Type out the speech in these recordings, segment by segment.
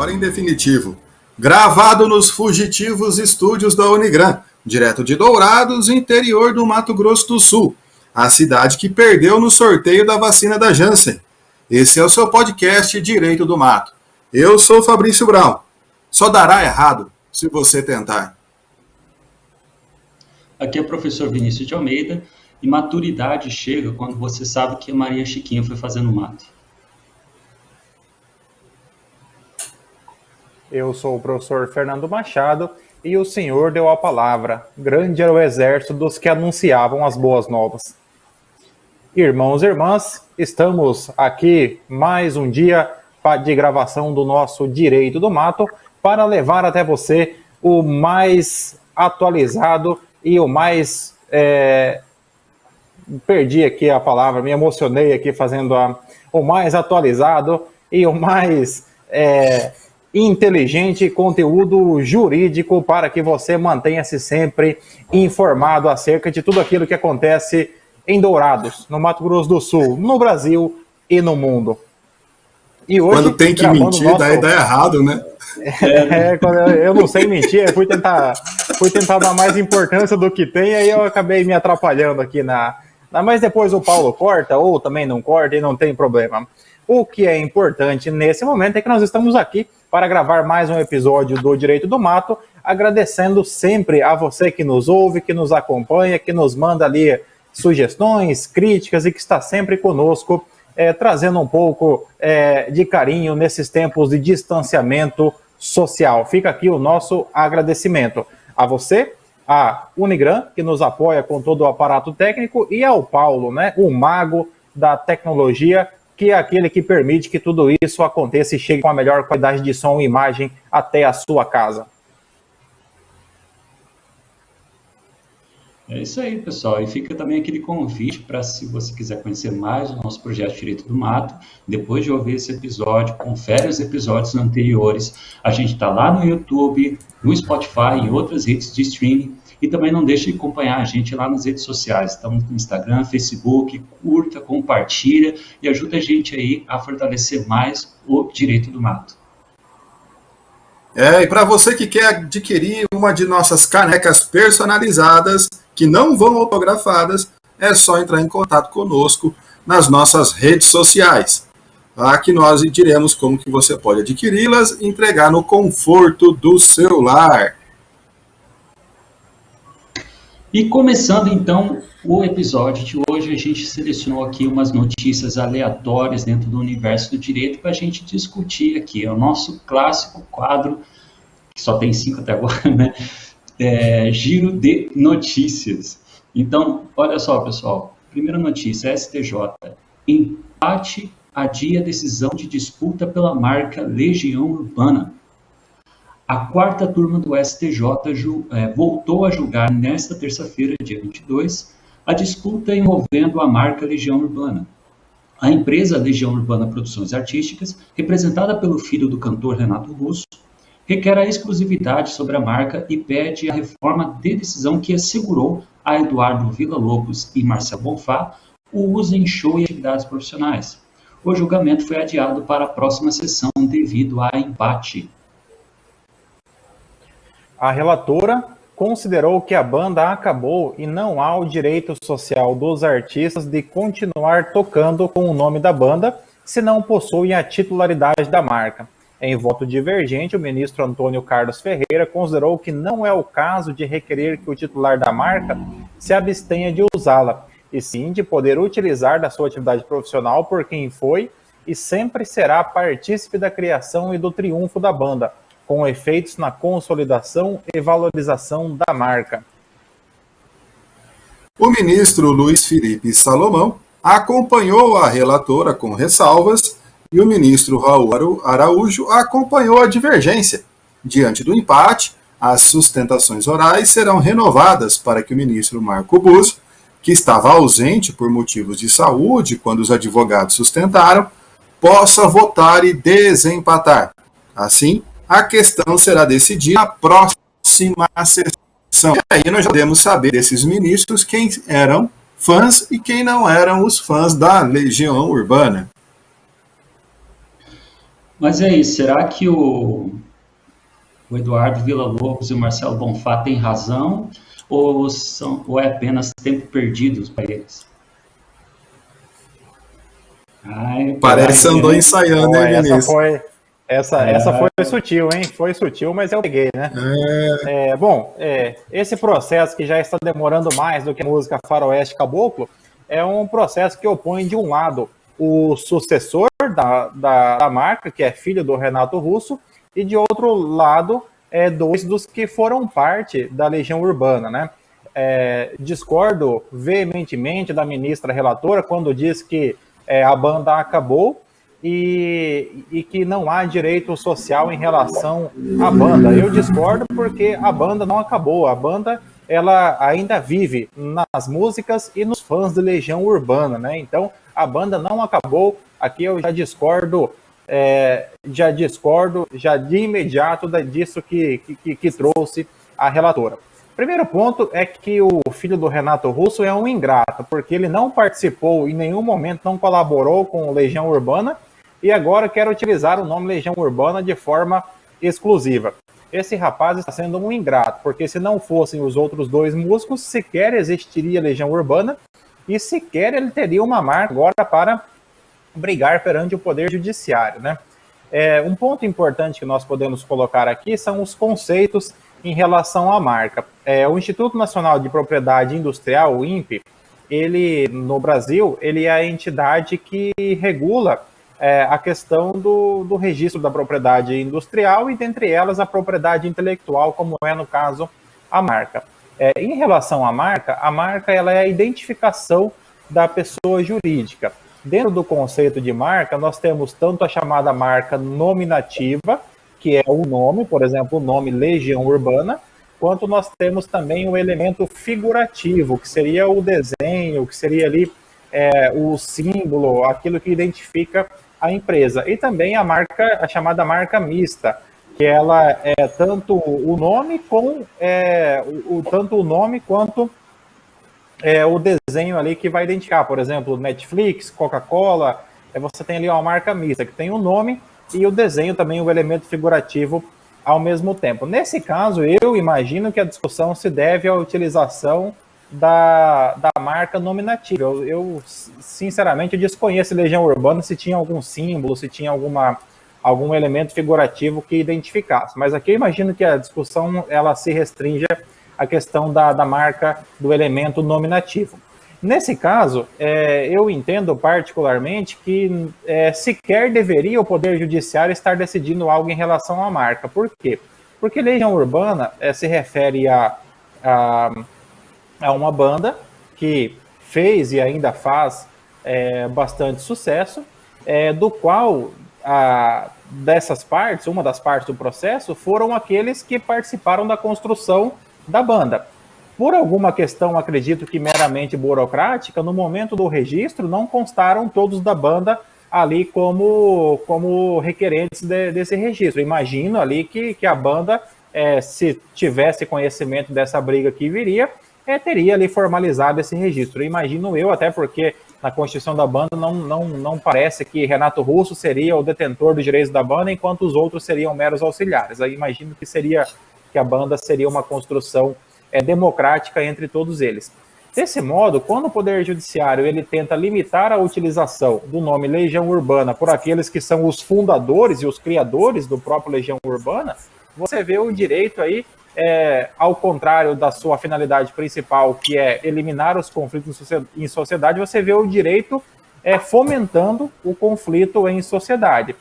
agora em definitivo. Gravado nos fugitivos estúdios da Unigran, direto de Dourados, interior do Mato Grosso do Sul, a cidade que perdeu no sorteio da vacina da Janssen. Esse é o seu podcast Direito do Mato. Eu sou Fabrício Brown. Só dará errado se você tentar. Aqui é o professor Vinícius de Almeida, e maturidade chega quando você sabe que a Maria Chiquinha foi fazer no mato. Eu sou o professor Fernando Machado e o senhor deu a palavra. Grande era o exército dos que anunciavam as boas novas. Irmãos e irmãs, estamos aqui mais um dia de gravação do nosso Direito do Mato para levar até você o mais atualizado e o mais... Perdi aqui a palavra, me emocionei aqui fazendo o mais atualizado e o mais... inteligente conteúdo jurídico para que você mantenha-se sempre informado acerca de tudo aquilo que acontece em Dourados, no Mato Grosso do Sul, no Brasil e no mundo. E hoje, quando tem que mentir, daí dá errado, né? Quando eu não sei mentir, eu fui tentar dar mais importância do que tem, aí eu acabei me atrapalhando aqui mas depois o Paulo corta, ou também não corta, e não tem problema. O que é importante nesse momento é que nós estamos aqui para gravar mais um episódio do Direito do Mato, agradecendo sempre a você que nos ouve, que nos acompanha, que nos manda ali sugestões, críticas e que está sempre conosco, trazendo um pouco de carinho nesses tempos de distanciamento social. Fica aqui o nosso agradecimento a você, a Unigran, que nos apoia com todo o aparato técnico, e ao Paulo, né, o mago da tecnologia, que é aquele que permite que tudo isso aconteça e chegue com a melhor qualidade de som e imagem até a sua casa. É isso aí, pessoal. E fica também aquele convite para, se você quiser conhecer mais o nosso projeto Direito do Mato, depois de ouvir esse episódio, confere os episódios anteriores. A gente está lá no YouTube, no Spotify e outras redes de streaming. E também não deixe de acompanhar a gente lá nas redes sociais. Estamos no Instagram, Facebook, curta, compartilha e ajuda a gente aí a fortalecer mais o Direito do Mato. E para você que quer adquirir uma de nossas canecas personalizadas, que não vão autografadas, é só entrar em contato conosco nas nossas redes sociais. Lá que nós diremos como que você pode adquiri-las e entregar no conforto do seu lar. E começando então o episódio de hoje, a gente selecionou aqui umas notícias aleatórias dentro do universo do direito para a gente discutir aqui. É o nosso clássico quadro, que só tem 5 até agora, né? Giro de notícias. Então, olha só, pessoal. Primeira notícia, STJ. Empate adia decisão de disputa pela marca Legião Urbana. A quarta turma do STJ voltou a julgar nesta terça-feira, dia 22, a disputa envolvendo a marca Legião Urbana. A empresa Legião Urbana Produções Artísticas, representada pelo filho do cantor Renato Russo, requer a exclusividade sobre a marca e pede a reforma de decisão que assegurou a Eduardo Villa-Lobos e Marcel Bonfá o uso em show e atividades profissionais. O julgamento foi adiado para a próxima sessão devido a empate. A relatora considerou que a banda acabou e não há o direito social dos artistas de continuar tocando com o nome da banda se não possuem a titularidade da marca. Em voto divergente, o ministro Antônio Carlos Ferreira considerou que não é o caso de requerer que o titular da marca se abstenha de usá-la, e sim de poder utilizar da sua atividade profissional por quem foi e sempre será partícipe da criação e do triunfo da banda, com efeitos na consolidação e valorização da marca. O ministro Luiz Felipe Salomão acompanhou a relatora com ressalvas e o ministro Raul Araújo acompanhou a divergência. Diante do empate, as sustentações orais serão renovadas para que o ministro Marco Buzzi, que estava ausente por motivos de saúde quando os advogados sustentaram, possa votar e desempatar. Assim, a questão será decidida na próxima sessão. E aí nós já podemos saber desses ministros quem eram fãs e quem não eram os fãs da Legião Urbana. Mas é isso, será que o Eduardo Villa-Lobos e o Marcelo Bonfá têm razão ou é apenas tempo perdido para eles? Parece que andou ensaiando, hein, Vinícius? Essa foi sutil, hein? Foi sutil, mas eu peguei, né? Esse processo que já está demorando mais do que a música Faroeste Caboclo é um processo que opõe, de um lado, o sucessor da marca, que é filho do Renato Russo, e de outro lado, dois dos que foram parte da Legião Urbana, né? Discordo veementemente da ministra relatora quando diz que a banda acabou e que não há direito social em relação à banda. Eu discordo porque a banda não acabou. A banda ela ainda vive nas músicas e nos fãs de Legião Urbana, né? Então a banda não acabou. Aqui eu já discordo já de imediato disso que trouxe a relatora. Primeiro ponto é que o filho do Renato Russo é um ingrato, porque ele não participou, em nenhum momento não colaborou com Legião Urbana e agora quer utilizar o nome Legião Urbana de forma exclusiva. Esse rapaz está sendo um ingrato, porque se não fossem os outros dois músicos, sequer existiria Legião Urbana e sequer ele teria uma marca agora para brigar perante o Poder Judiciário, né? Um ponto importante que nós podemos colocar aqui são os conceitos em relação à marca. O Instituto Nacional de Propriedade Industrial, o INPE, ele, no Brasil, ele é a entidade que regula a questão do registro da propriedade industrial e, dentre elas, a propriedade intelectual, como é, no caso, a marca. Em relação à marca ela é a identificação da pessoa jurídica. Dentro do conceito de marca, nós temos tanto a chamada marca nominativa, que é o nome, por exemplo, o nome Legião Urbana, quanto nós temos também o elemento figurativo, que seria o desenho, que seria ali o símbolo, aquilo que identifica a empresa. E também a chamada marca mista, que ela é tanto o nome quanto o desenho ali que vai identificar, por exemplo, Netflix, Coca-Cola, você tem ali uma marca mista, que tem o nome e o desenho também, o elemento figurativo ao mesmo tempo. Nesse caso, eu imagino que a discussão se deve à utilização da marca nominativa. Eu sinceramente, desconheço Legião Urbana se tinha algum símbolo, se tinha algum elemento figurativo que identificasse. Mas aqui eu imagino que a discussão ela se restringe à questão da marca do elemento nominativo. Nesse caso, eu entendo particularmente que sequer deveria o Poder Judiciário estar decidindo algo em relação à marca. Por quê? Porque Legião Urbana se refere a uma banda que fez e ainda faz bastante sucesso, do qual dessas partes, uma das partes do processo, foram aqueles que participaram da construção da banda. Por alguma questão, acredito que meramente burocrática, no momento do registro não constaram todos da banda ali como requerentes desse registro. Imagino ali que a banda, se tivesse conhecimento dessa briga que viria, teria ali formalizado esse registro. Imagino eu, até porque na constituição da banda não parece que Renato Russo seria o detentor dos direitos da banda, enquanto os outros seriam meros auxiliares. Aí imagino que a banda seria uma construção democrática entre todos eles. Desse modo, quando o Poder Judiciário ele tenta limitar a utilização do nome Legião Urbana por aqueles que são os fundadores e os criadores do próprio Legião Urbana, você vê o direito aí, ao contrário da sua finalidade principal, que é eliminar os conflitos em sociedade, você vê o direito fomentando o conflito em sociedade.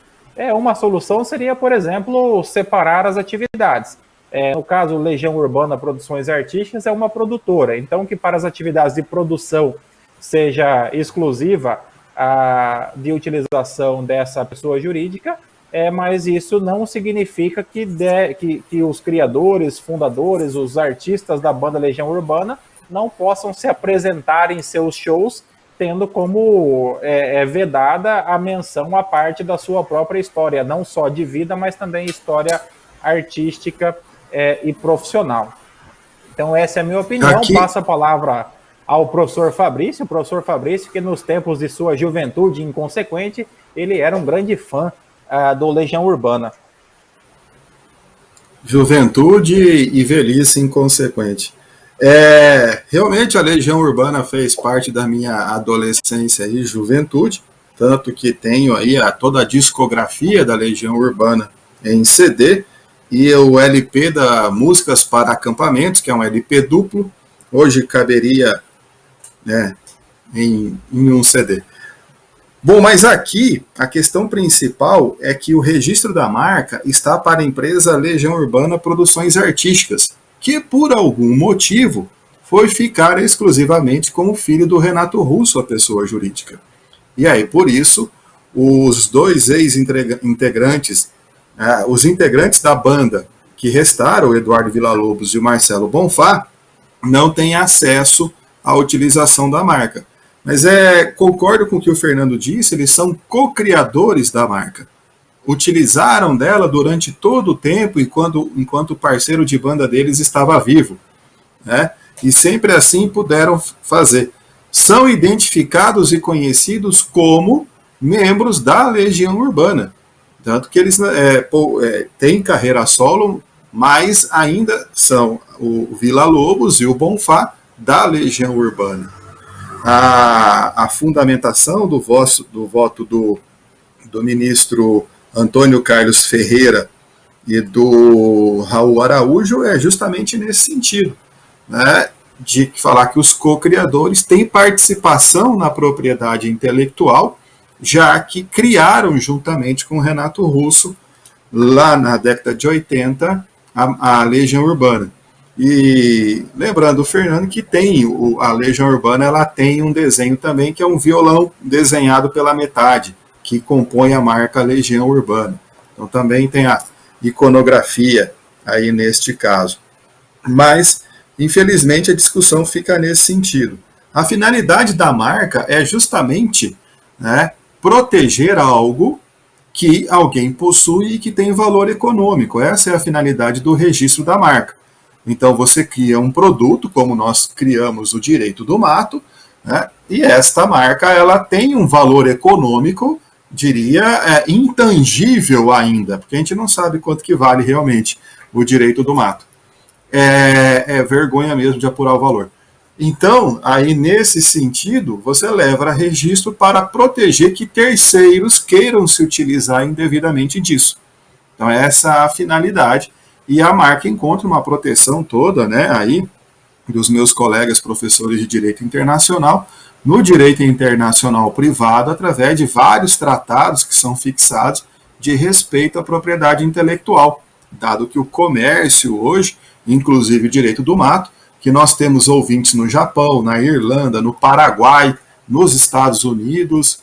Uma solução seria, por exemplo, separar as atividades. No caso, Legião Urbana Produções Artísticas é uma produtora, então que para as atividades de produção seja exclusiva de utilização dessa pessoa jurídica, mas isso não significa que os criadores, fundadores, os artistas da banda Legião Urbana não possam se apresentar em seus shows tendo como vedada a menção à parte da sua própria história, não só de vida, mas também história artística e profissional. Então essa é a minha opinião. Passo a palavra ao professor Fabrício. O professor Fabrício, que nos tempos de sua juventude inconsequente, ele era um grande fã do Legião Urbana. Juventude e velhice inconsequente. Realmente a Legião Urbana fez parte da minha adolescência e juventude, tanto que tenho aí toda a discografia da Legião Urbana em CD, e o LP da Músicas para Acampamentos, que é um LP duplo, hoje caberia, né, em um CD. Bom, mas aqui a questão principal é que o registro da marca está para a empresa Legião Urbana Produções Artísticas, que por algum motivo foi ficar exclusivamente com o filho do Renato Russo, a pessoa jurídica. E aí, por isso, os dois ex-integrantes, os integrantes da banda que restaram, o Eduardo Villa-Lobos e o Marcelo Bonfá, não têm acesso à utilização da marca. Mas concordo com o que o Fernando disse, eles são co-criadores da marca. Utilizaram dela durante todo o tempo enquanto o parceiro de banda deles estava vivo, né? E sempre assim puderam fazer. São identificados e conhecidos como membros da Legião Urbana. Tanto que eles têm carreira solo, mas ainda são o Villa-Lobos e o Bonfá da Legião Urbana. A fundamentação do voto do ministro Antônio Carlos Ferreira e do Raul Araújo é justamente nesse sentido, né, de falar que os co-criadores têm participação na propriedade intelectual, já que criaram juntamente com Renato Russo, lá na década de 80, a Legião Urbana. E lembrando o Fernando que a Legião Urbana, ela tem um desenho também, que é um violão desenhado pela metade, que compõe a marca Legião Urbana. Então também tem a iconografia aí neste caso. Mas, infelizmente, a discussão fica nesse sentido. A finalidade da marca é justamente, né, proteger algo que alguém possui e que tem valor econômico. Essa é a finalidade do registro da marca. Então você cria um produto, como nós criamos o direito do mato, né, e esta marca ela tem um valor econômico, diria, intangível ainda, porque a gente não sabe quanto que vale realmente o direito do mato. É vergonha mesmo de apurar o valor. Então, aí nesse sentido, você leva a registro para proteger que terceiros queiram se utilizar indevidamente disso. Então, essa é a finalidade, e a marca encontra uma proteção toda, né, aí, dos meus colegas professores de Direito Internacional, no Direito Internacional Privado, através de vários tratados que são fixados de respeito à propriedade intelectual, dado que o comércio hoje, inclusive o direito do mato, que nós temos ouvintes no Japão, na Irlanda, no Paraguai, nos Estados Unidos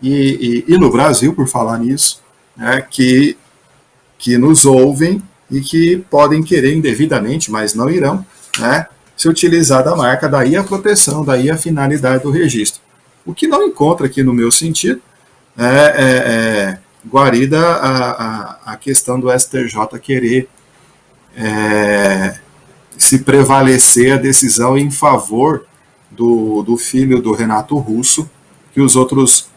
e no Brasil, por falar nisso, né, que nos ouvem e que podem querer indevidamente, mas não irão, né, se utilizar da marca, daí a proteção, daí a finalidade do registro. O que não encontra aqui no meu sentido guarida a questão do STJ querer se prevalecer a decisão em favor do filho do Renato Russo, que os outros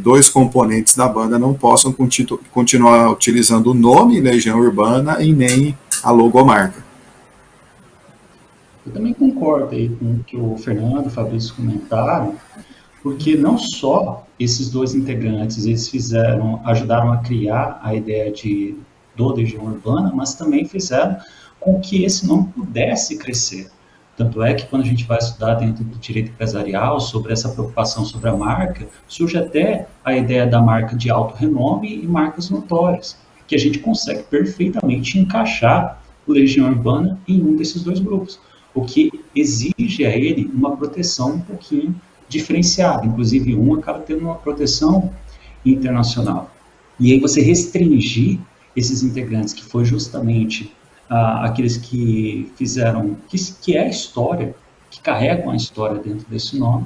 dois componentes da banda não possam continuar utilizando o nome Legião Urbana e nem a logomarca. Eu também concordo aí com o que o Fernando e o Fabrício comentaram, porque não só esses dois integrantes eles ajudaram a criar a ideia do Legião Urbana, mas também fizeram com que esse nome pudesse crescer. Tanto é que quando a gente vai estudar dentro do direito empresarial sobre essa preocupação sobre a marca, surge até a ideia da marca de alto renome e marcas notórias, que a gente consegue perfeitamente encaixar o Legião Urbana em um desses dois grupos, o que exige a ele uma proteção um pouquinho diferenciada, inclusive um acaba tendo uma proteção internacional. E aí você restringir esses integrantes, que foi justamente aqueles que fizeram, que é a história, que carregam a história dentro desse nome,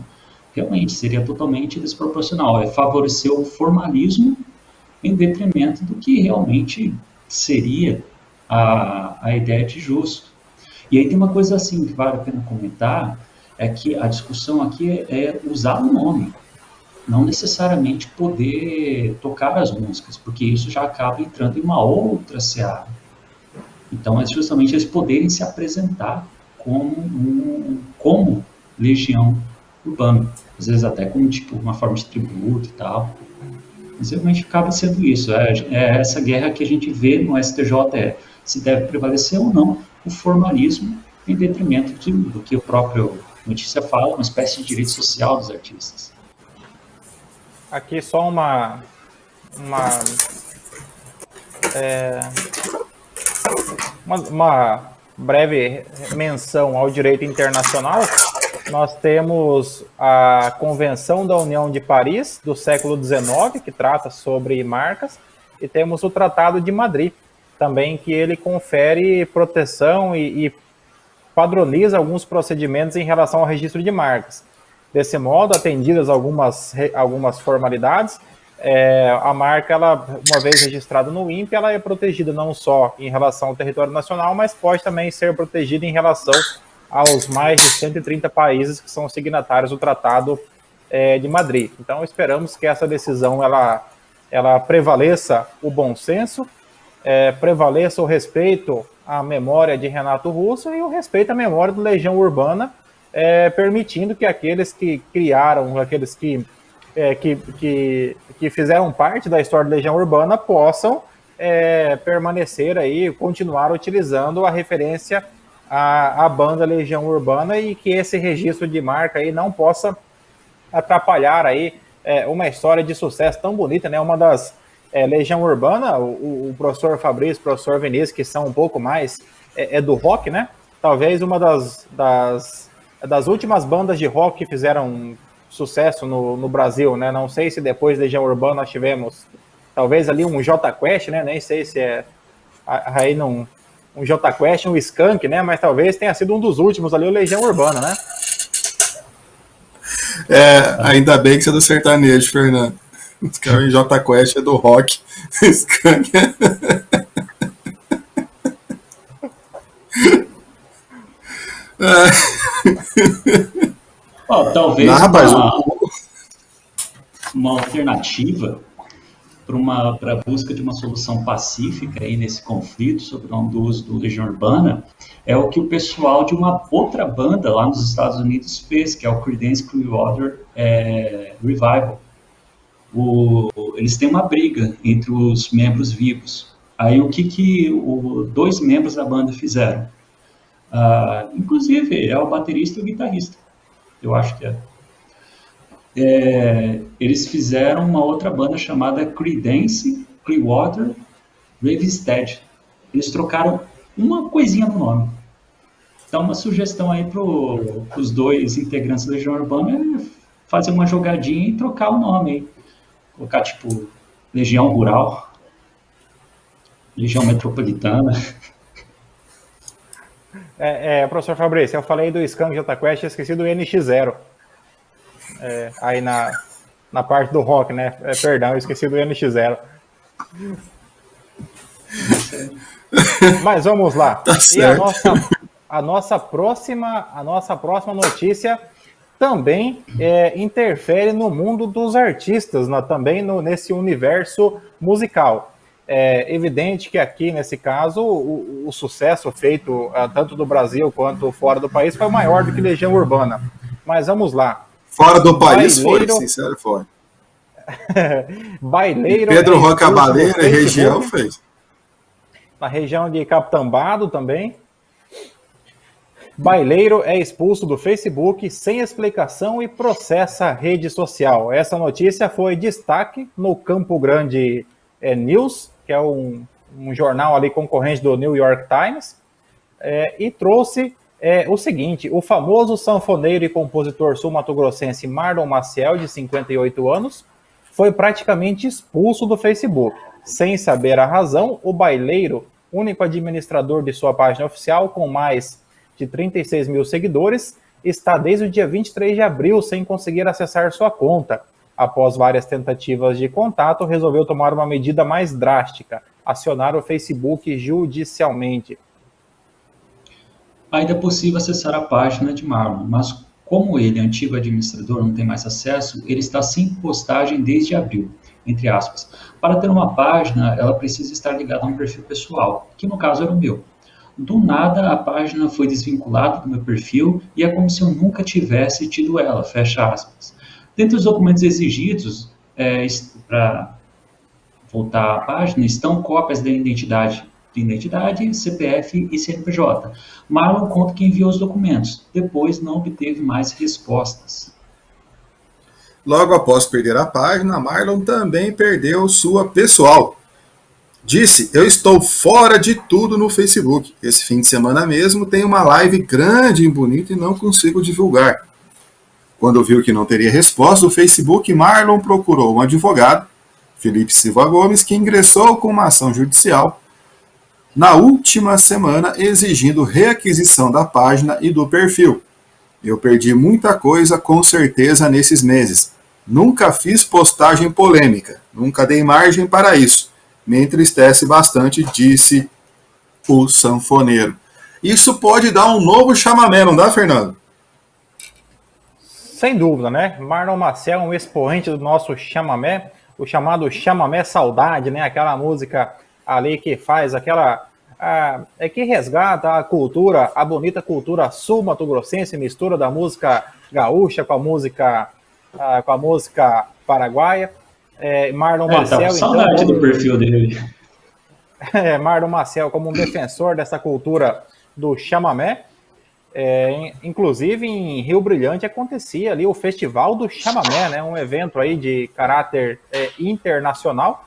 realmente seria totalmente desproporcional, favorecer o formalismo em detrimento do que realmente seria a ideia de justo. E aí tem uma coisa assim que vale a pena comentar, é que a discussão aqui é usar o nome. não necessariamente poder tocar as músicas, porque isso já acaba entrando em uma outra seara. Então, é justamente eles poderem se apresentar como legião urbana, às vezes até como tipo uma forma de tributo e tal. Mas realmente acaba sendo isso. É essa guerra que a gente vê no STJ, se deve prevalecer ou não o formalismo em detrimento do que o próprio notícia fala, uma espécie de direito social dos artistas. Aqui só uma breve menção ao direito internacional. Nós temos a Convenção da União de Paris, do século XIX, que trata sobre marcas, e temos o Tratado de Madrid, também, que ele confere proteção e padroniza alguns procedimentos em relação ao registro de marcas. Desse modo, atendidas algumas formalidades, a marca, ela, uma vez registrada no INPE, ela é protegida não só em relação ao território nacional, mas pode também ser protegida em relação aos mais de 130 países que são signatários do Tratado de Madrid. Então, esperamos que essa decisão ela prevaleça o bom senso, prevaleça o respeito à memória de Renato Russo e o respeito à memória do Legião Urbana, permitindo que aqueles que criaram, aqueles que fizeram parte da história da Legião Urbana possam permanecer aí, continuar utilizando a referência à banda Legião Urbana, e que esse registro de marca aí não possa atrapalhar aí uma história de sucesso tão bonita, né? Uma das Legião Urbana, o professor Fabrício, o professor Vinícius, que são um pouco mais do rock, né? Talvez uma das últimas bandas de rock que fizeram sucesso no Brasil, né? Não sei se depois da Legião Urbana nós tivemos talvez ali um Jota Quest, né? Nem sei se aí não um Jota Quest, um Skank, né? Mas talvez tenha sido um dos últimos ali, o Legião Urbana, né? Ainda bem que você é do sertanejo, Fernando. Os caras em Jota Quest é do rock. Skank. Talvez uma alternativa para a busca de uma solução pacífica aí nesse conflito sobre o uso do Legião Urbana é o que o pessoal de uma outra banda lá nos Estados Unidos fez, que é o Creedence Clearwater Revival. Eles têm uma briga entre os membros vivos. Aí o que dois membros da banda fizeram? Inclusive, é o baterista e o guitarrista. Eu acho que eles fizeram uma outra banda chamada Creedence Clearwater Revival. Eles trocaram uma coisinha no nome. Então, uma sugestão aí para os dois integrantes da Legião Urbana é fazer uma jogadinha e trocar o nome aí. Colocar, tipo, Legião Rural, Legião Metropolitana. Professor Fabrício, eu falei do Skank Jota Quest, esqueci do NX0. Aí na parte do rock, né? Perdão, eu esqueci do NX0. Mas vamos lá. Tá e certo. a nossa próxima notícia também interfere no mundo dos artistas, também nesse universo musical. É evidente que aqui, nesse caso, o sucesso feito tanto do Brasil quanto fora do país foi maior do que Legião Urbana. Mas vamos lá. Fora do país foi, sincero, foi. Baileiro. Pedro Roca Baleira, região fez. Na região de Capitambado também. Baileiro é expulso do Facebook sem explicação e processa a rede social. Essa notícia foi destaque no Campo Grande News, que é um jornal ali concorrente do New York Times, e trouxe o seguinte: o famoso sanfoneiro e compositor sul-mato-grossense Marlon Maciel, de 58 anos, foi praticamente expulso do Facebook. Sem saber a razão, o Baileiro, único administrador de sua página oficial, com mais de 36 mil seguidores, está desde o dia 23 de abril sem conseguir acessar sua conta. Após várias tentativas de contato, resolveu tomar uma medida mais drástica: acionar o Facebook judicialmente. Ainda é possível acessar a página de Marlon, mas Como ele, antigo administrador, não tem mais acesso, ele está sem postagem desde abril, entre aspas. Para ter uma página, ela precisa estar ligada a um perfil pessoal, que no caso era o meu. Do nada, a página foi desvinculada do meu perfil e é como se eu nunca tivesse tido ela, fecha aspas. Dentre os documentos exigidos para voltar à página, estão cópias da identidade, CPF e CNPJ. Marlon conta que enviou os documentos, depois não obteve mais respostas. Logo após perder a página, Marlon também perdeu sua pessoal. Disse, eu estou fora de tudo no Facebook. Esse fim de semana mesmo tem uma live grande e bonita e não consigo divulgar. Quando viu que não teria resposta do Facebook, Marlon procurou um advogado, Felipe Silva Gomes, que ingressou com uma ação judicial na última semana exigindo reaquisição da página e do perfil. Eu perdi muita coisa com certeza nesses meses. Nunca fiz postagem polêmica, nunca dei margem para isso. Me entristece bastante, disse o sanfoneiro. Isso pode dar um novo chamamé, não dá, Fernando? Sem dúvida, né? Marlon Maciel, um expoente do nosso chamamé, o chamado chamamé saudade, né? Aquela música ali que faz que resgata a cultura, a bonita cultura sul-mato-grossense, mistura da música gaúcha com a música paraguaia. Marlon Maciel, então, saudade do perfil dele. Marlon Maciel como um defensor dessa cultura do chamamé. Inclusive em Rio Brilhante acontecia ali o Festival do Chamamé, né? Um evento aí de caráter internacional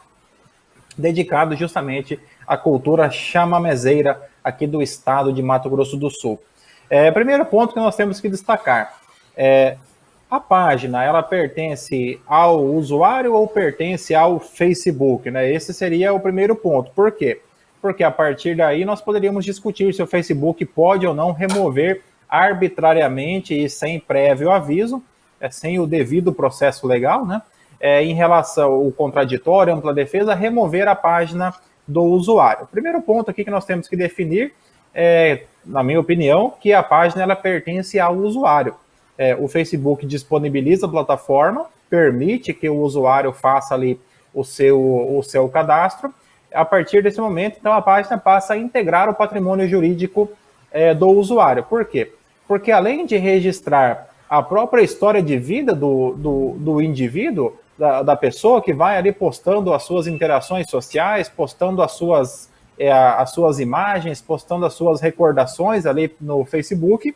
dedicado justamente à cultura chamamezeira aqui do estado de Mato Grosso do Sul. Primeiro ponto que nós temos que destacar a página, ela pertence ao usuário ou pertence ao Facebook, né? Esse seria o primeiro ponto. Por quê? Porque a partir daí nós poderíamos discutir se o Facebook pode ou não remover arbitrariamente e sem prévio aviso, sem o devido processo legal, né? Em relação ao contraditório, ampla defesa, remover a página do usuário. O primeiro ponto aqui que nós temos que definir na minha opinião, que a página ela pertence ao usuário. O Facebook disponibiliza a plataforma, permite que o usuário faça ali o seu cadastro. A partir desse momento, então, a página passa a integrar o patrimônio jurídico do usuário. Por quê? Porque além de registrar a própria história de vida do indivíduo, da pessoa que vai ali postando as suas interações sociais, postando as suas imagens, postando as suas recordações ali no Facebook,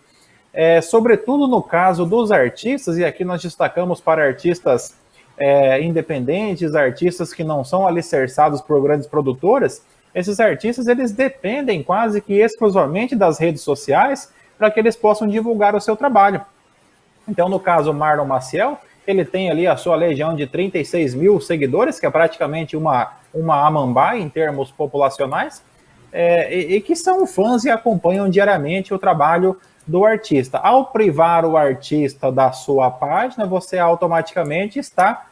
sobretudo no caso dos artistas, e aqui nós destacamos para artistas independentes, artistas que não são alicerçados por grandes produtoras, esses artistas eles dependem quase que exclusivamente das redes sociais para que eles possam divulgar o seu trabalho. Então, no caso, o Marlon Maciel, ele tem ali a sua legião de 36 mil seguidores, que é praticamente uma Amambai em termos populacionais, e que são fãs e acompanham diariamente o trabalho do artista. Ao privar o artista da sua página, você automaticamente está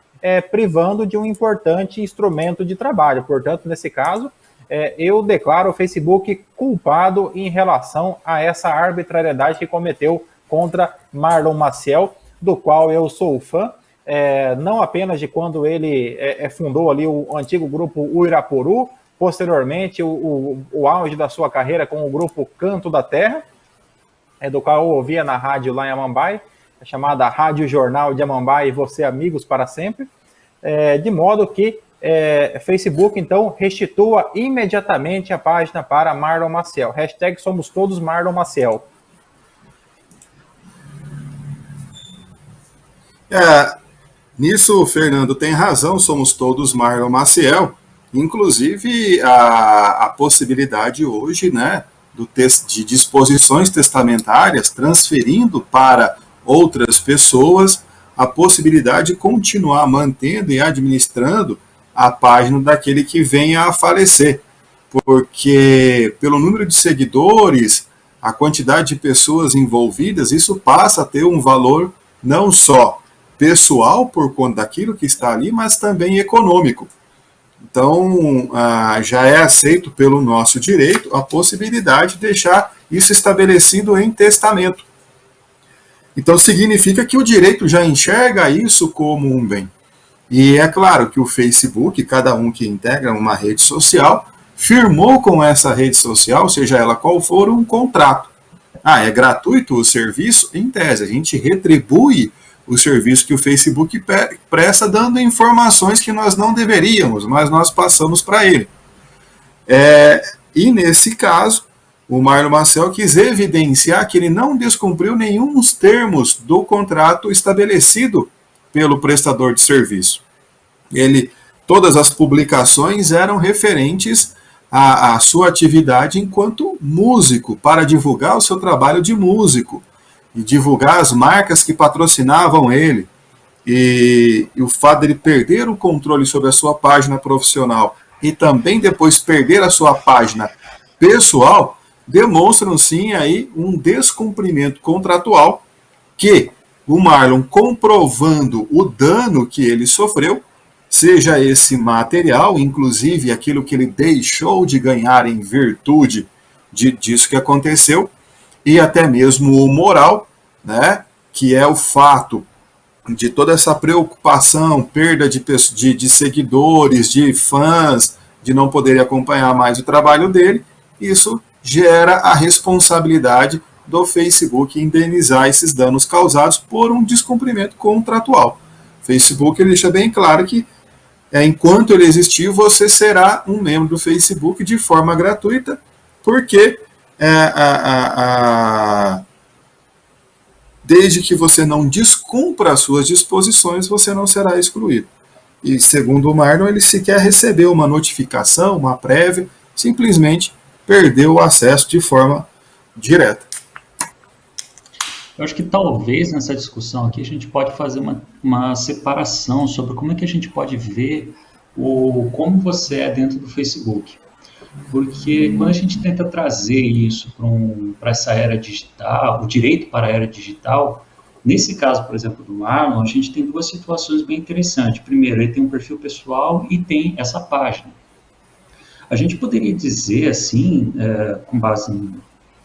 privando de um importante instrumento de trabalho. Portanto, nesse caso, eu declaro o Facebook culpado em relação a essa arbitrariedade que cometeu contra Marlon Maciel, do qual eu sou fã, não apenas de quando ele fundou ali o antigo grupo Uirapuru, posteriormente o auge da sua carreira com o grupo Canto da Terra, do qual eu ouvia na rádio lá em Amambai, chamada Rádio Jornal de Amambai e Você Amigos para Sempre, de modo que Facebook, então, restitua imediatamente a página para Marlon Maciel. Hashtag somos todos Marlon Maciel. Nisso o Fernando tem razão, somos todos Marlon Maciel. Inclusive, a possibilidade hoje, né, de disposições testamentárias transferindo para outras pessoas a possibilidade de continuar mantendo e administrando a página daquele que venha a falecer. Porque pelo número de seguidores, a quantidade de pessoas envolvidas, isso passa a ter um valor não só pessoal por conta daquilo que está ali, mas também econômico. Então, já é aceito pelo nosso direito a possibilidade de deixar isso estabelecido em testamento. Então significa que o direito já enxerga isso como um bem. E é claro que o Facebook, cada um que integra uma rede social, firmou com essa rede social, seja ela qual for, um contrato. É gratuito o serviço? Em tese, a gente retribui o serviço que o Facebook presta, dando informações que nós não deveríamos, mas nós passamos para ele. E nesse caso, o Marlon Maciel quis evidenciar que ele não descumpriu nenhum dos termos do contrato estabelecido pelo prestador de serviço. Todas as publicações eram referentes à sua atividade enquanto músico, para divulgar o seu trabalho de músico e divulgar as marcas que patrocinavam ele. E o fato dele perder o controle sobre a sua página profissional e também depois perder a sua página pessoal demonstram sim aí um descumprimento contratual que o Marlon, comprovando o dano que ele sofreu, seja esse material, inclusive aquilo que ele deixou de ganhar em virtude disso que aconteceu, e até mesmo o moral, né, que é o fato de toda essa preocupação, perda de seguidores, de fãs, de não poderem acompanhar mais o trabalho dele, isso gera a responsabilidade do Facebook indenizar esses danos causados por um descumprimento contratual. O Facebook ele deixa bem claro que enquanto ele existir, você será um membro do Facebook de forma gratuita, porque desde que você não descumpra as suas disposições, você não será excluído. E segundo o Marlon, ele sequer recebeu uma notificação, uma prévia, simplesmente perdeu o acesso de forma direta. Eu acho que talvez nessa discussão aqui a gente pode fazer uma separação sobre como é que a gente pode ver como você é dentro do Facebook. Porque quando a gente tenta trazer isso para essa era digital, o direito para a era digital, nesse caso, por exemplo, do Marlon, a gente tem duas situações bem interessantes. Primeiro, ele tem um perfil pessoal e tem essa página. A gente poderia dizer, assim, com base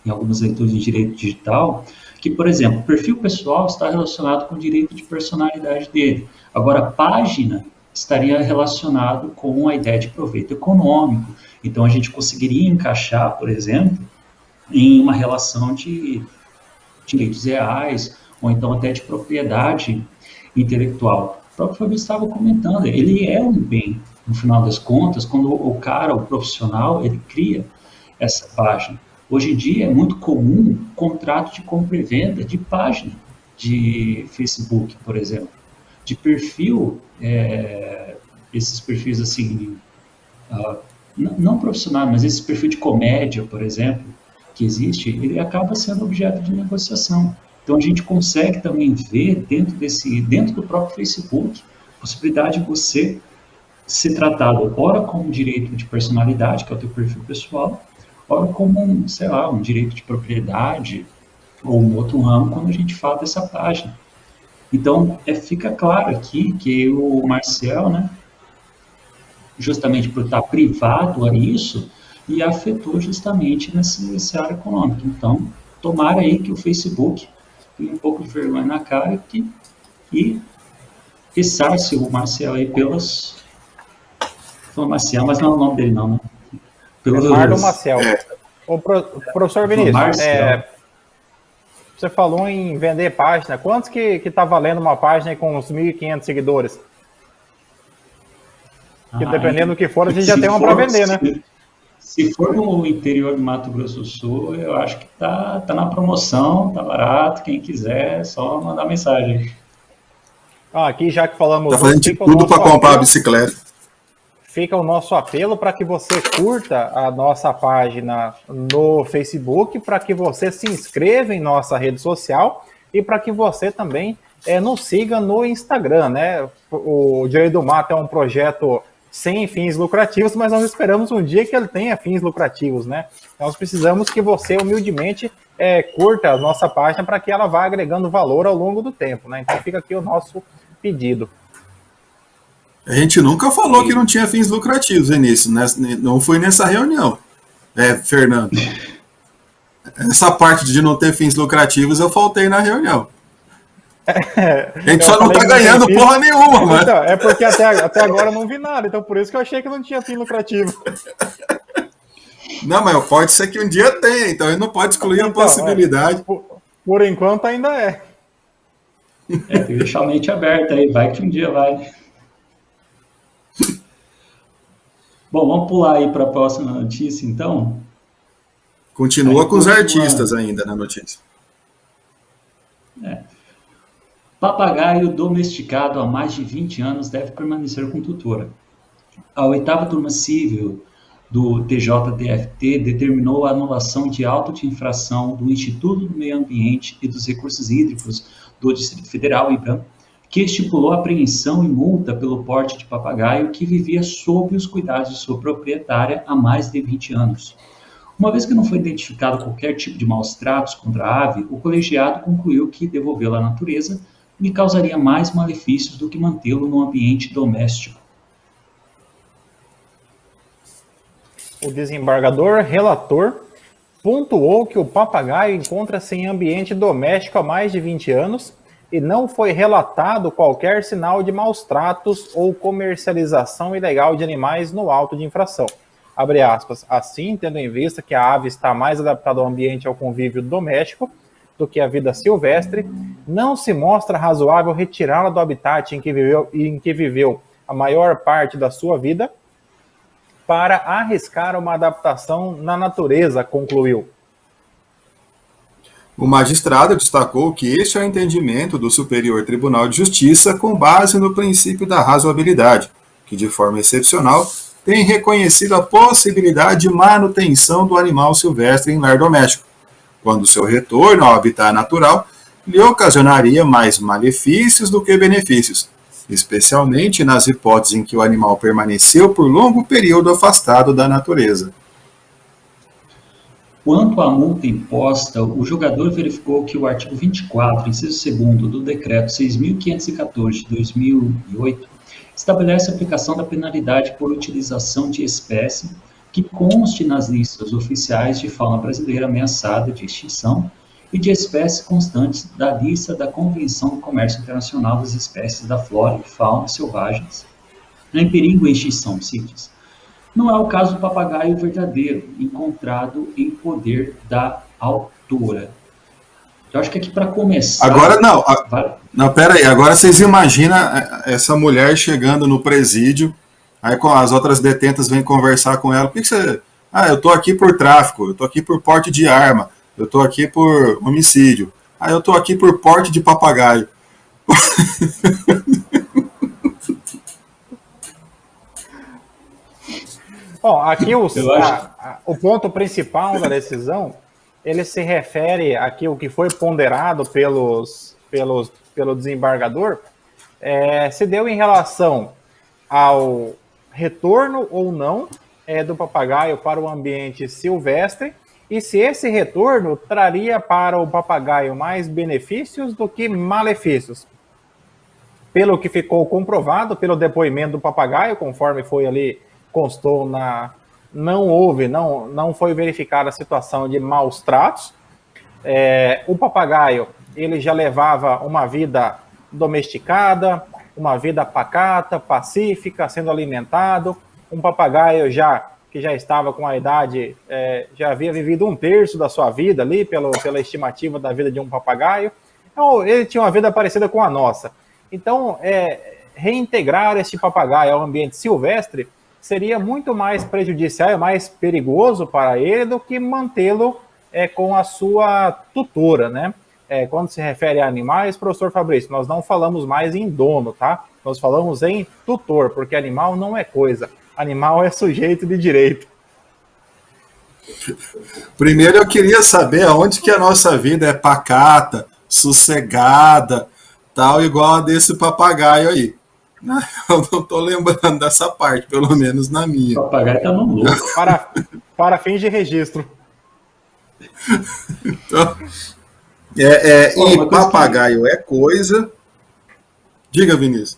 em algumas leituras de direito digital, que, por exemplo, o perfil pessoal está relacionado com o direito de personalidade dele. Agora, a página estaria relacionado com a ideia de proveito econômico. Então, a gente conseguiria encaixar, por exemplo, em uma relação de direitos reais, ou então até de propriedade intelectual. O próprio Fabio estava comentando, ele é um bem, no final das contas, quando o cara, o profissional, ele cria essa página. Hoje em dia é muito comum contrato de compra e venda de página de Facebook, por exemplo, de perfil, esses perfis assim, não profissional, mas esse perfil de comédia, por exemplo, que existe, ele acaba sendo objeto de negociação. Então a gente consegue também ver dentro do próprio Facebook a possibilidade de você ser tratado ora como direito de personalidade, que é o teu perfil pessoal, ora como um direito de propriedade ou um outro ramo quando a gente fala dessa página. Então, fica claro aqui que o Marcel, né, justamente por estar privado a isso, e afetou justamente nessa área econômica. Então, tomara aí que o Facebook tenha um pouco de vergonha na cara e ressarce o Marcel aí pelos... Marcel, mas não é o nome dele não, né? Marlon Maciel. O professor Vinícius, você falou em vender página. Quantos que está valendo uma página com uns 1.500 seguidores? Que dependendo do que for, a gente já tem uma para vender, né? Se for no interior do Mato Grosso do Sul, eu acho que tá na promoção, tá barato. Quem quiser, é só mandar mensagem. Aqui, já que falamos... Tá fazendo de tudo para comprar a bicicleta. Fica o nosso apelo para que você curta a nossa página no Facebook, para que você se inscreva em nossa rede social e para que você também nos siga no Instagram, né? O Direito do Mato é um projeto sem fins lucrativos, mas nós esperamos um dia que ele tenha fins lucrativos, né? Nós precisamos que você humildemente curta a nossa página para que ela vá agregando valor ao longo do tempo, né? Então fica aqui o nosso pedido. A gente nunca falou que não tinha fins lucrativos, Vinícius, né? Não foi nessa reunião, Fernando. Essa parte de não ter fins lucrativos eu faltei na reunião. A gente só não tá ganhando porra nenhuma, mano. Então, é porque até agora eu não vi nada, então por isso que eu achei que não tinha fim lucrativo. Não, mas pode ser que um dia tenha, então ele não pode excluir a possibilidade. Por enquanto ainda é. Tem que deixar a mente aberta aí, vai que um dia vai. Bom, vamos pular aí para a próxima notícia, então. Continua com os artistas ainda na notícia. Papagaio domesticado há mais de 20 anos deve permanecer com tutora. A 8ª turma civil do TJDFT determinou a anulação de auto de infração do Instituto do Meio Ambiente e dos Recursos Hídricos do Distrito Federal, IBAMA, que estipulou apreensão e multa pelo porte de papagaio que vivia sob os cuidados de sua proprietária há mais de 20 anos. Uma vez que não foi identificado qualquer tipo de maus tratos contra a ave, o colegiado concluiu que devolvê-la à natureza lhe causaria mais malefícios do que mantê-lo no ambiente doméstico. O desembargador relator pontuou que o papagaio encontra-se em ambiente doméstico há mais de 20 anos e não foi relatado qualquer sinal de maus tratos ou comercialização ilegal de animais no auto de infração. Abre aspas, assim, tendo em vista que a ave está mais adaptada ao ambiente ao convívio doméstico do que a vida silvestre, não se mostra razoável retirá-la do habitat em que viveu a maior parte da sua vida para arriscar uma adaptação na natureza, concluiu. O magistrado destacou que este é o entendimento do Superior Tribunal de Justiça com base no princípio da razoabilidade, que de forma excepcional tem reconhecido a possibilidade de manutenção do animal silvestre em lar doméstico, quando seu retorno ao habitat natural lhe ocasionaria mais malefícios do que benefícios, especialmente nas hipóteses em que o animal permaneceu por longo período afastado da natureza. Quanto à multa imposta, o julgador verificou que o artigo 24, inciso 2º do Decreto 6.514 de 2008 estabelece a aplicação da penalidade por utilização de espécie que conste nas listas oficiais de fauna brasileira ameaçada de extinção e de espécies constantes da lista da Convenção do Comércio Internacional das Espécies da Flora e Fauna Selvagens em perigo de extinção, CITES. Não é o caso do papagaio verdadeiro, encontrado em poder da autora. Eu acho que aqui para começar... Agora não, não, pera aí, agora vocês imaginam essa mulher chegando no presídio, aí com as outras detentas vêm conversar com ela, por que você... eu tô aqui por tráfico, eu tô aqui por porte de arma, eu tô aqui por homicídio, eu tô aqui por porte de papagaio. Bom, aqui o ponto principal da decisão, ele se refere aqui ao que foi ponderado pelo desembargador, se deu em relação ao retorno ou não do papagaio para o ambiente silvestre e se esse retorno traria para o papagaio mais benefícios do que malefícios. Pelo que ficou comprovado pelo depoimento do papagaio, conforme foi ali constou não foi verificada a situação de maus tratos. O papagaio, ele já levava uma vida domesticada, uma vida pacata, pacífica, sendo alimentado. Um papagaio que já estava com a idade, já havia vivido 1/3 da sua vida ali, pela estimativa da vida de um papagaio. Então, ele tinha uma vida parecida com a nossa. Então, reintegrar esse papagaio ao ambiente silvestre seria muito mais prejudicial e mais perigoso para ele do que mantê-lo com a sua tutora, né? Quando se refere a animais, professor Fabrício, nós não falamos mais em dono, tá? Nós falamos em tutor, porque animal não é coisa. Animal é sujeito de direito. Primeiro eu queria saber aonde que a nossa vida é pacata, sossegada, tal, igual a desse papagaio aí. Eu não estou lembrando dessa parte, pelo menos na minha. O papagaio está no louco. Para fins de registro. Então, e papagaio é coisa. Diga, Vinícius.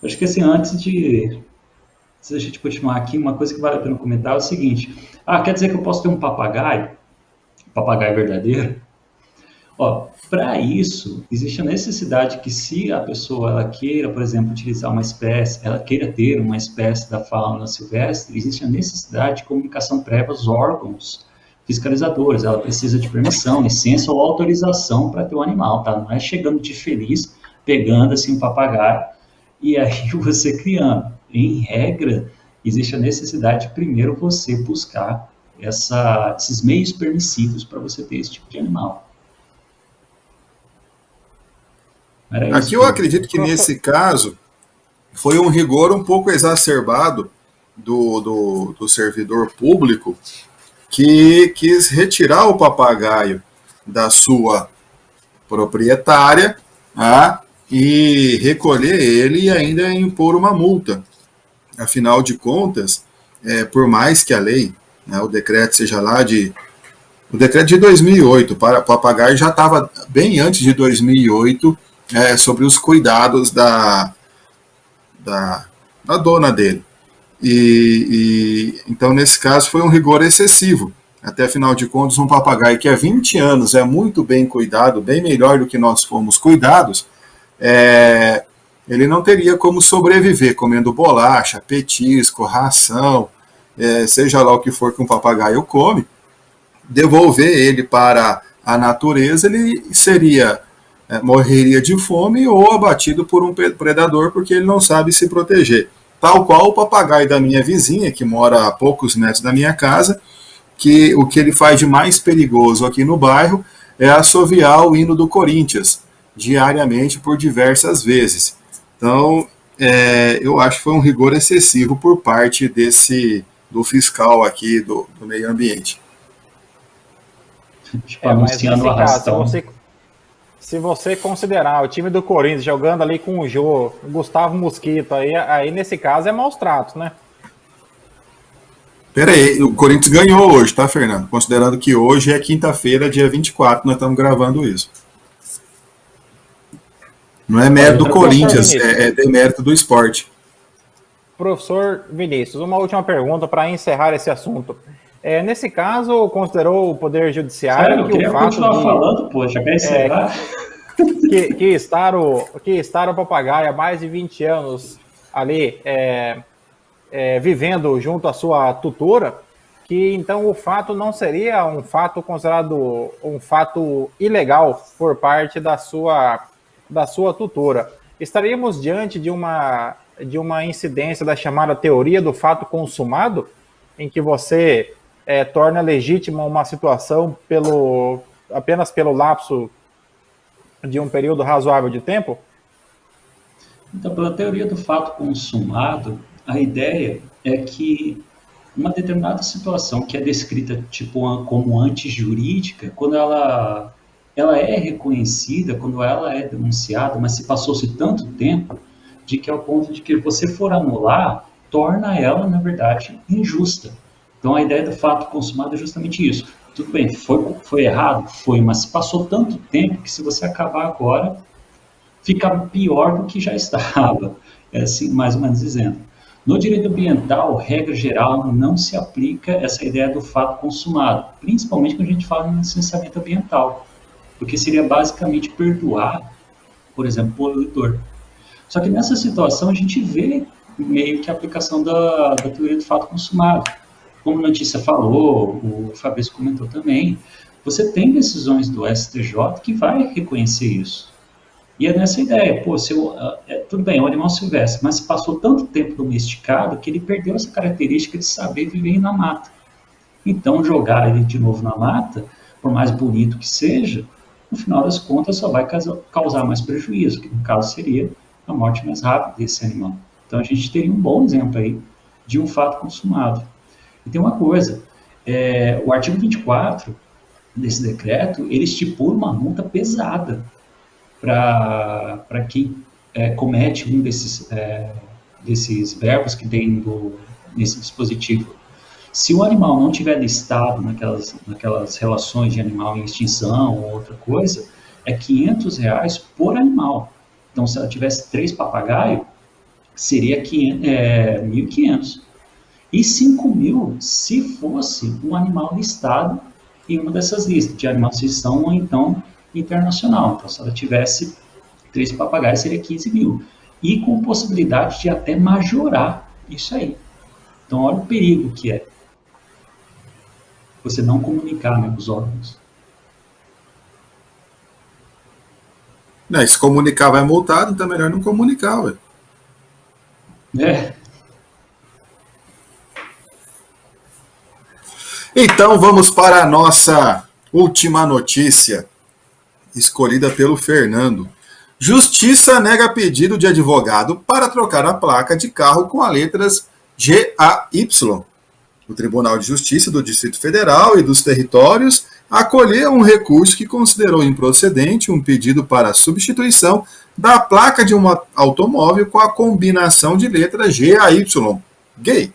Acho que assim, antes a gente continuar aqui, uma coisa que vale a pena comentar é o seguinte. Quer dizer que eu posso ter um papagaio verdadeiro? Para isso, existe a necessidade que se a pessoa ela queira, por exemplo, utilizar uma espécie, ela queira ter uma espécie da fauna silvestre, existe a necessidade de comunicação prévia aos órgãos fiscalizadores. Ela precisa de permissão, licença ou autorização para ter o animal, tá? Não é chegando de feliz, pegando assim um papagaio e aí você criando. Em regra, existe a necessidade de primeiro você buscar esses meios permissivos para você ter esse tipo de animal. Aqui eu acredito que nesse caso foi um rigor um pouco exacerbado do servidor público que quis retirar o papagaio da sua proprietária, e recolher ele e ainda impor uma multa. Afinal de contas, por mais que a lei, o decreto seja lá o decreto de 2008, para o papagaio já estava bem antes de 2008, sobre os cuidados da dona dele. Então, nesse caso, foi um rigor excessivo. Até, afinal de contas, um papagaio que há 20 anos é muito bem cuidado, bem melhor do que nós fomos cuidados, ele não teria como sobreviver comendo bolacha, petisco, ração, seja lá o que for que um papagaio come. Devolver ele para a natureza, ele morreria de fome ou abatido por um predador, porque ele não sabe se proteger. Tal qual o papagaio da minha vizinha, que mora a poucos metros da minha casa, que o que ele faz de mais perigoso aqui no bairro é assoviar o hino do Corinthians, diariamente por diversas vezes. Então, eu acho que foi um rigor excessivo por parte do fiscal aqui do meio ambiente. Mas nesse caso, se você considerar o time do Corinthians jogando ali com o Jô, o Gustavo Mosquito, aí nesse caso é maus tratos, né? Pera aí, o Corinthians ganhou hoje, tá, Fernando? Considerando que hoje é quinta-feira, dia 24, nós estamos gravando isso. Não é mérito do Corinthians, é demérito do esporte. Professor Vinícius, uma última pergunta para encerrar esse assunto. Nesse caso, considerou o Poder Judiciário que o fato continuar falando, poxa, quer encerrar? Que estar o papagaio há mais de 20 anos ali vivendo junto à sua tutora, que então o fato não seria um fato considerado um fato ilegal por parte da sua tutora. Estaríamos diante de uma incidência da chamada teoria do fato consumado, em que você torna legítima uma situação apenas pelo lapso de um período razoável de tempo? Então, pela teoria do fato consumado, a ideia é que uma determinada situação que é descrita como antijurídica, quando ela é reconhecida, quando ela é denunciada, mas se passou-se tanto tempo de que ao ponto de que você for anular, torna ela, na verdade, injusta. Então, a ideia do fato consumado é justamente isso. Tudo bem, foi errado? Foi, mas se passou tanto tempo que se você acabar agora, fica pior do que já estava. É assim, mais ou menos dizendo. No direito ambiental, regra geral, não se aplica essa ideia do fato consumado, principalmente quando a gente fala em licenciamento ambiental, porque seria basicamente perdoar, por exemplo, o poluidor. Só que nessa situação a gente vê meio que a aplicação da teoria do fato consumado. Como a notícia falou, o Fabrício comentou também, você tem decisões do STJ que vai reconhecer isso. E é nessa ideia, tudo bem, é um animal silvestre, mas passou tanto tempo domesticado que ele perdeu essa característica de saber viver na mata. Então, jogar ele de novo na mata, por mais bonito que seja, no final das contas só vai causar mais prejuízo, que no caso seria a morte mais rápida desse animal. Então, a gente teria um bom exemplo aí de um fato consumado. E tem uma coisa, o artigo 24 desse decreto, ele estipula uma multa pesada para quem comete um desses verbos que tem nesse dispositivo. Se o animal não tiver listado naquelas relações de animal em extinção ou outra coisa, é R$500 por animal. Então, se ela tivesse 3 papagaios, seria 1.500. E 5.000 se fosse um animal listado em uma dessas listas, de animal de extinção ou então internacional. Então, se ela tivesse 3 papagaios, seria 15 mil. E com possibilidade de até majorar isso aí. Então, olha o perigo que é você não comunicar, né, os órgãos. Não, se comunicar vai multado, então é melhor não comunicar, ué. Então vamos para a nossa última notícia, escolhida pelo Fernando. Justiça nega pedido de advogado para trocar a placa de carro com as letras GAY. O Tribunal de Justiça do Distrito Federal e dos Territórios acolheu um recurso que considerou improcedente um pedido para substituição da placa de um automóvel com a combinação de letras GAY, gay.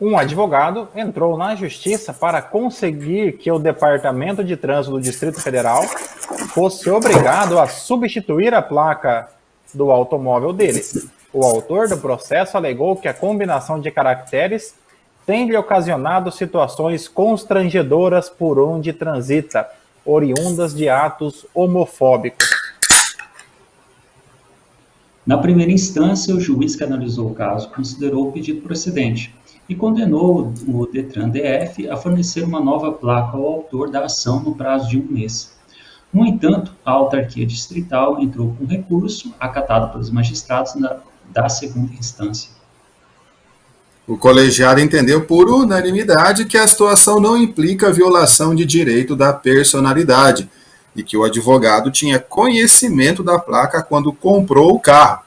Um advogado entrou na justiça para conseguir que o Departamento de Trânsito do Distrito Federal fosse obrigado a substituir a placa do automóvel dele. O autor do processo alegou que a combinação de caracteres tem lhe ocasionado situações constrangedoras por onde transita, oriundas de atos homofóbicos. Na primeira instância, o juiz que analisou o caso considerou o pedido procedente e condenou o Detran-DF a fornecer uma nova placa ao autor da ação no prazo de 1 mês. No entanto, a autarquia distrital entrou com recurso, acatado pelos magistrados da segunda instância. O colegiado entendeu por unanimidade que a situação não implica violação de direito da personalidade e que o advogado tinha conhecimento da placa quando comprou o carro.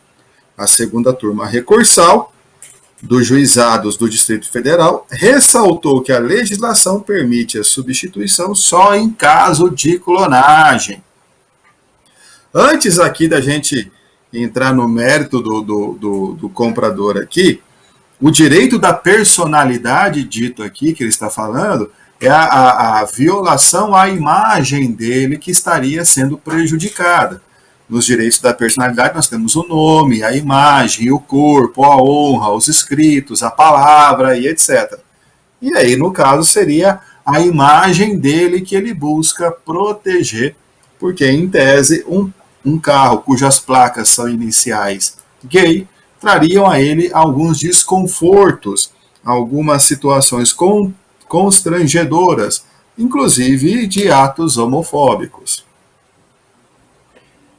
A segunda turma recursal dos juizados do Distrito Federal ressaltou que a legislação permite a substituição só em caso de clonagem. Antes aqui da gente entrar no mérito do comprador aqui, o direito da personalidade dito aqui, que ele está falando, é a violação à imagem dele que estaria sendo prejudicada. Nos direitos da personalidade nós temos o nome, a imagem, o corpo, a honra, os escritos, a palavra e etc. E aí, no caso, seria a imagem dele que ele busca proteger, porque, em tese, um carro cujas placas são iniciais gay trariam a ele alguns desconfortos, algumas situações constrangedoras, inclusive de atos homofóbicos.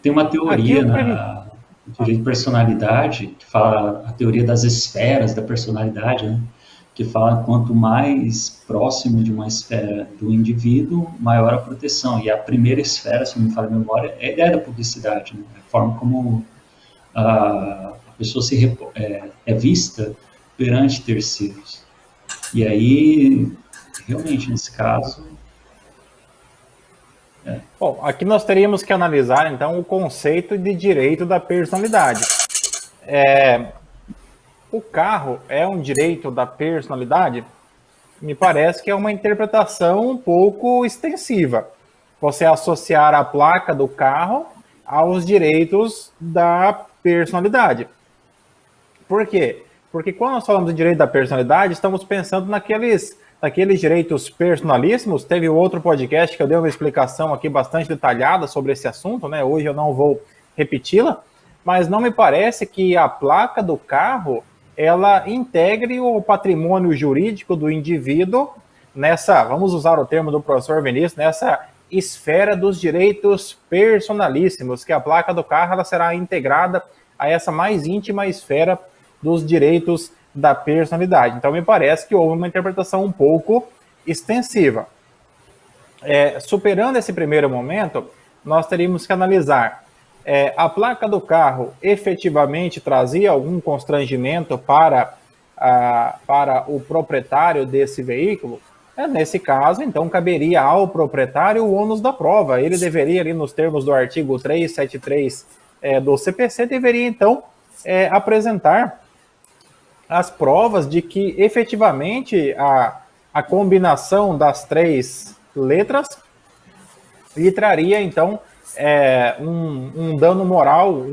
Tem uma teoria na direito de personalidade, que fala a teoria das esferas da personalidade, né? Que fala quanto mais próximo de uma esfera do indivíduo, maior a proteção. E a primeira esfera, se não me falha a memória, é a ideia da publicidade, né? A forma como a pessoa é vista perante terceiros. E aí, realmente, nesse caso... Bom, aqui nós teríamos que analisar, então, o conceito de direito da personalidade. O carro é um direito da personalidade? Me parece que é uma interpretação um pouco extensiva. Você associar a placa do carro aos direitos da personalidade. Por quê? Porque quando nós falamos de direito da personalidade, estamos pensando naqueles direitos personalíssimos. Teve outro podcast que eu dei uma explicação aqui bastante detalhada sobre esse assunto, né? Hoje eu não vou repeti-la, mas não me parece que a placa do carro ela integre o patrimônio jurídico do indivíduo nessa, vamos usar o termo do professor Vinícius, nessa esfera dos direitos personalíssimos, que a placa do carro ela será integrada a essa mais íntima esfera dos direitos da personalidade. Então, me parece que houve uma interpretação um pouco extensiva. Superando esse primeiro momento, nós teríamos que analisar a placa do carro efetivamente trazia algum constrangimento para o proprietário desse veículo. Nesse caso, então, caberia ao proprietário o ônus da prova. Ele deveria, ali nos termos do artigo 373 do CPC, deveria, então, apresentar as provas de que, efetivamente, a combinação das 3 letras lhe traria, então, um dano moral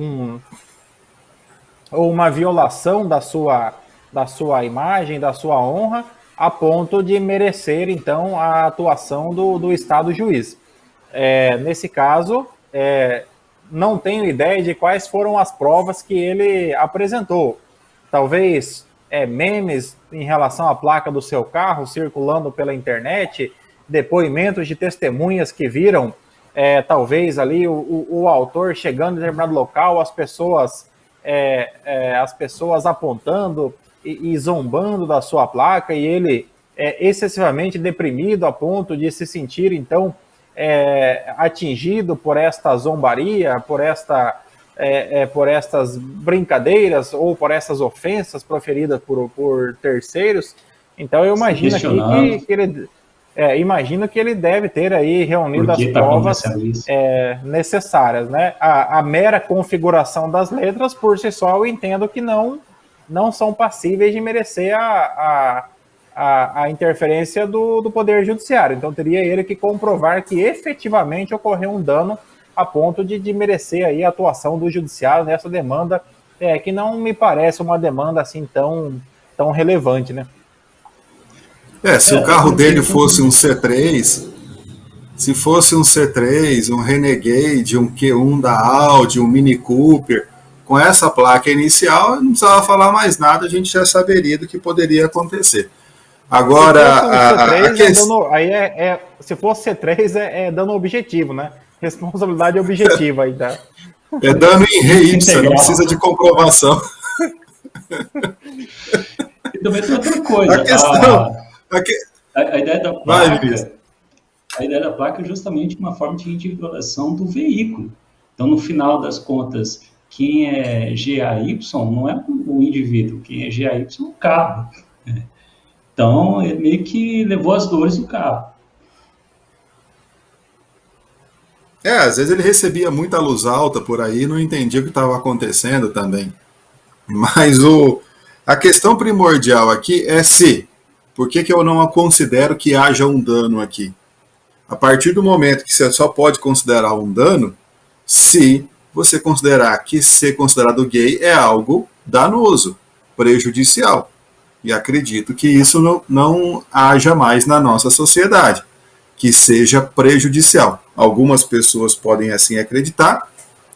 ou uma violação da sua imagem, da sua honra, a ponto de merecer, então, a atuação do Estado juiz. Nesse caso, não tenho ideia de quais foram as provas que ele apresentou. Talvez memes em relação à placa do seu carro circulando pela internet, depoimentos de testemunhas que viram, talvez ali o autor chegando em determinado local, as pessoas apontando e zombando da sua placa, e ele excessivamente deprimido a ponto de se sentir, então, atingido por esta zombaria, por estas brincadeiras ou por essas ofensas proferidas por terceiros. Então eu imagino aqui imagino que ele deve ter aí reunido as provas necessárias, né? A mera configuração das letras por si só eu entendo que não são passíveis de merecer a interferência do Poder Judiciário. Então teria ele que comprovar que efetivamente ocorreu um dano a ponto de merecer aí a atuação do Judiciário nessa demanda, que não me parece uma demanda assim tão relevante, né? Se o carro dele fosse um C3, se fosse um C3, um Renegade, um Q1 da Audi, um Mini Cooper, com essa placa inicial, não precisava falar mais nada, a gente já saberia do que poderia acontecer. Agora, se fosse C3, é dano objetivo, né? Responsabilidade objetiva aí, tá? É dano em RY, não precisa de comprovação. E também tem outra coisa. A ideia da placa, é justamente uma forma de individualização do veículo. Então, no final das contas, quem é GAY não é o indivíduo, quem é GAY é o carro. Então, ele meio que levou as dores do carro. Às vezes ele recebia muita luz alta por aí, não entendia o que estava acontecendo também. Mas a questão primordial aqui é por que eu não considero que haja um dano aqui? A partir do momento que você só pode considerar um dano, se você considerar que ser considerado gay é algo danoso, prejudicial. E acredito que isso não haja mais na nossa sociedade, que seja prejudicial. Algumas pessoas podem assim acreditar,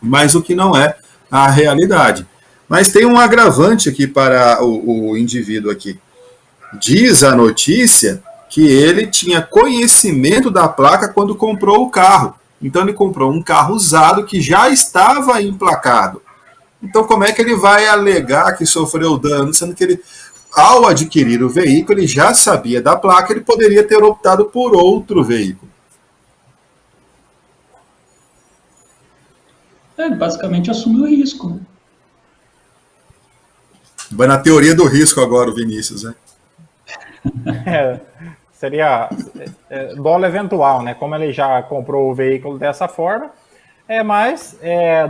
mas o que não é a realidade. Mas tem um agravante aqui para o indivíduo aqui. Diz a notícia que ele tinha conhecimento da placa quando comprou o carro. Então ele comprou um carro usado que já estava emplacado. Então como é que ele vai alegar que sofreu dano, sendo que ele, ao adquirir o veículo, ele já sabia da placa, ele poderia ter optado por outro veículo. Ele basicamente assumiu o risco. Vai na teoria do risco agora, o Vinícius, né? Seria dolo eventual, né? Como ele já comprou o veículo dessa forma, mas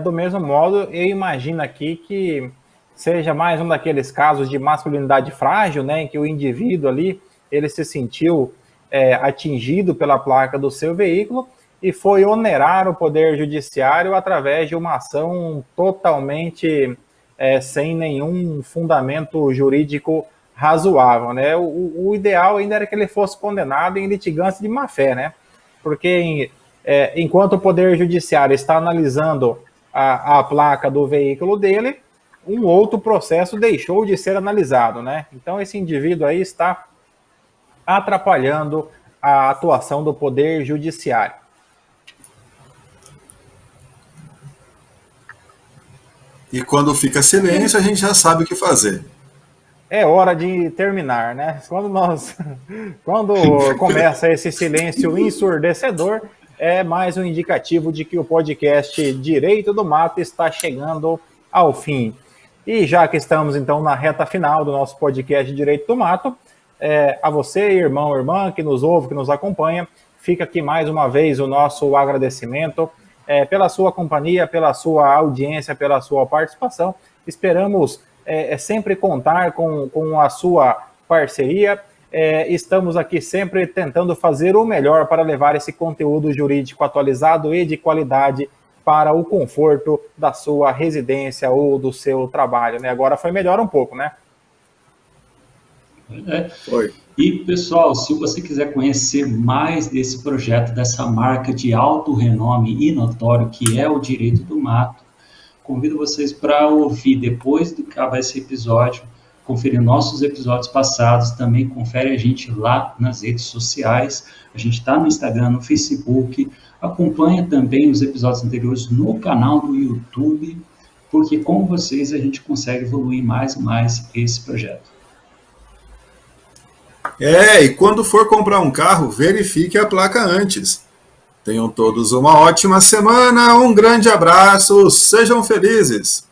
do mesmo modo, eu imagino aqui que seja mais um daqueles casos de masculinidade frágil, né? Em que o indivíduo ali, ele se sentiu atingido pela placa do seu veículo e foi onerar o Poder Judiciário através de uma ação totalmente sem nenhum fundamento jurídico razoável, né? O ideal ainda era que ele fosse condenado em litigância de má-fé, né? Porque enquanto o Poder Judiciário está analisando a placa do veículo dele, um outro processo deixou de ser analisado, né? Então esse indivíduo aí está atrapalhando a atuação do Poder Judiciário. E quando fica silêncio, a gente já sabe o que fazer. É hora de terminar, né? Quando começa esse silêncio ensurdecedor, é mais um indicativo de que o podcast Direito do Mato está chegando ao fim. E já que estamos, então, na reta final do nosso podcast Direito do Mato, a você, irmão, irmã, que nos ouve, que nos acompanha, fica aqui mais uma vez o nosso agradecimento pela sua companhia, pela sua audiência, pela sua participação. Esperamos sempre contar com a sua parceria. Estamos aqui sempre tentando fazer o melhor para levar esse conteúdo jurídico atualizado e de qualidade para o conforto da sua residência ou do seu trabalho, né? Agora foi melhor um pouco, né? Foi. E, pessoal, se você quiser conhecer mais desse projeto, dessa marca de alto renome e notório, que é o Direito do Mato, convido vocês para ouvir depois de acabar esse episódio, conferir nossos episódios passados, também confere a gente lá nas redes sociais, a gente está no Instagram, no Facebook, acompanha também os episódios anteriores no canal do YouTube, porque com vocês a gente consegue evoluir mais e mais esse projeto. E quando for comprar um carro, verifique a placa antes. Tenham todos uma ótima semana, um grande abraço, sejam felizes!